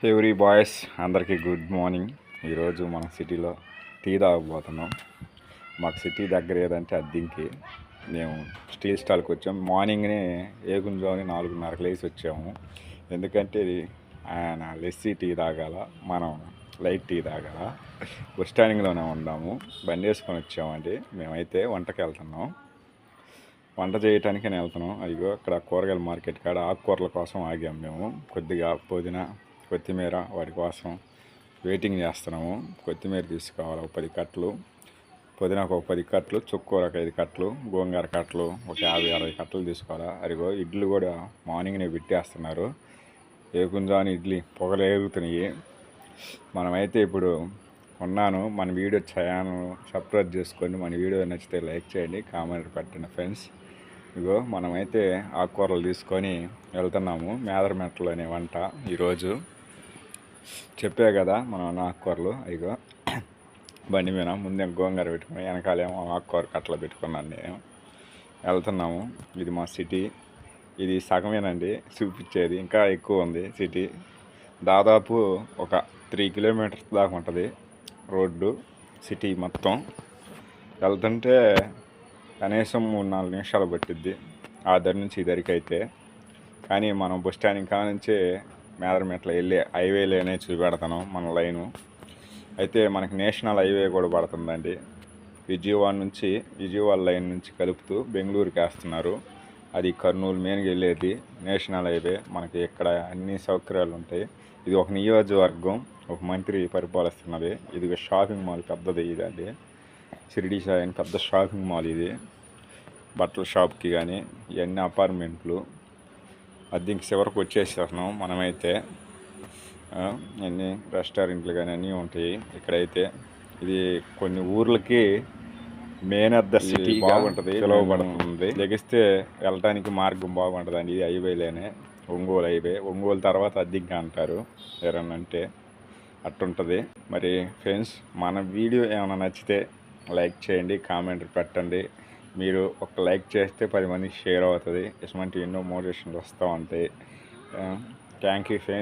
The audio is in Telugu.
ఎవ్రీ బాయ్స్ అందరికీ గుడ్ మార్నింగ్. ఈరోజు మన సిటీలో టీ తాగబోతున్నాం. మాకు సిటీ దగ్గర ఏదంటే అద్దెకి మేము స్టీల్ స్టాల్కి వచ్చాము. మార్నింగ్నే ఏగుంజాముని 4:30కి లేచి వచ్చాము. ఎందుకంటే ఆయన లెస్సీ టీ తాగాల, మనం లైట్ టీ తాగాల. బస్ స్టాండింగ్లోనే ఉన్నాము, బండి వేసుకొని వచ్చామండి. మేమైతే వంటకి వెళ్తున్నాం, వంట చేయటానికి వెళ్తున్నాం. అయ్యో అక్కడ కూరగాయల మార్కెట్ కాడ ఆకుకూరల కోసం ఆగాము. మేము కొద్దిగా పుదీనా, కొత్తిమీర వాటి కోసం వెయిటింగ్ చేస్తున్నాము. కొత్తిమీర తీసుకోవాలి ఒక 10 కట్టలు, పుదీనాకు ఒక 10 కట్టలు, చుక్కూర ఒక 5 కట్టలు, గోంగూర కట్టలు ఒక 50-60 కట్టలు తీసుకోవాలి. అదిగో ఇడ్లు కూడా మార్నింగ్నే పెట్టేస్తున్నారు. ఏకుంజాని ఇడ్లీ పొగలు ఏగుతున్నాయి. మనమైతే ఇప్పుడు ఉన్నాను. మన వీడియో ఛానల్ సబ్స్క్రైబ్ చేసుకొని మన వీడియో నచ్చితే లైక్ చేయండి, కామెంట్ పెట్టండి ఫ్రెండ్స్. ఇగో మనమైతే ఆకుకూరలు తీసుకొని వెళ్తున్నాము. మేదరమెట్టలు అనే వంట ఈరోజు చెప్పే కదా మనం ఆకుకూరలు. ఇగో బండి మీద ముందే గోంగూర పెట్టుకుని వెనకాలేమో ఆకుకూర కట్టలు పెట్టుకున్నాను నేను. వెళ్తున్నాము. ఇది మా సిటీ. ఇది సగమేనండి చూపించేది, ఇంకా ఎక్కువ ఉంది సిటీ. దాదాపు ఒక 3 కిలోమీటర్స్ దాకా ఉంటుంది రోడ్డు సిటీ మొత్తం. వెళ్తుంటే కనీసం 3-4 నిమిషాలు పట్టిద్ది ఆ దరి నుంచి ఈ దరికి అయితే. కానీ మనం బస్ స్టాండింగ్ కా నుంచే మేదరమెట్ల వెళ్ళే హైవేలోనే చూపెడతాను మన లైను. అయితే మనకి నేషనల్ హైవే కూడా పడుతుందండి. విజయవాడ లైన్ నుంచి కలుపుతూ బెంగళూరుకి వేస్తున్నారు. అది కర్నూలు మెయిన్కి వెళ్ళేది నేషనల్ హైవే. మనకి ఇక్కడ అన్ని సౌకర్యాలు ఉంటాయి. ఇది ఒక నియోజకవర్గం, ఒక మంత్రి పరిపాలిస్తున్నది. ఇది షాపింగ్ మాల్ పెద్దది. ఇదండి షిరిడి సాయి అని పెద్ద షాపింగ్ మాల్ ఇది. బట్టల షాప్కి కానీ ఇవన్నీ అపార్ట్మెంట్లు అద్దెకి చివరికి వచ్చేసేస్తున్నాం మనమైతే. అన్ని రెస్టారెంట్లు కానీ అన్నీ ఉంటాయి ఇక్కడైతే. ఇది కొన్ని ఊర్లకి మెయిన్ ఆఫ్ ద సిటీ బాగుంటుంది, పిలువబడుతుంది. లెగిస్తే వెళ్ళటానికి మార్గం బాగుంటుంది అండి. ఇది హైవేలోనే, ఒంగోలు హైవే. ఒంగోలు తర్వాత అద్దెకి అంటారు ఎవరన్నా అంటే, అట్టుంటుంది. మరి ఫ్రెండ్స్, మన వీడియో ఏమైనా నచ్చితే లైక్ చేయండి, కామెంట్ పెట్టండి. మీరు ఒక లైక్ చేస్తే 10 మందికి షేర్ అవుతుంది. ఇటువంటి ఎన్నో మోటివేషన్లు వస్తూ ఉంటాయి. Thank you friends.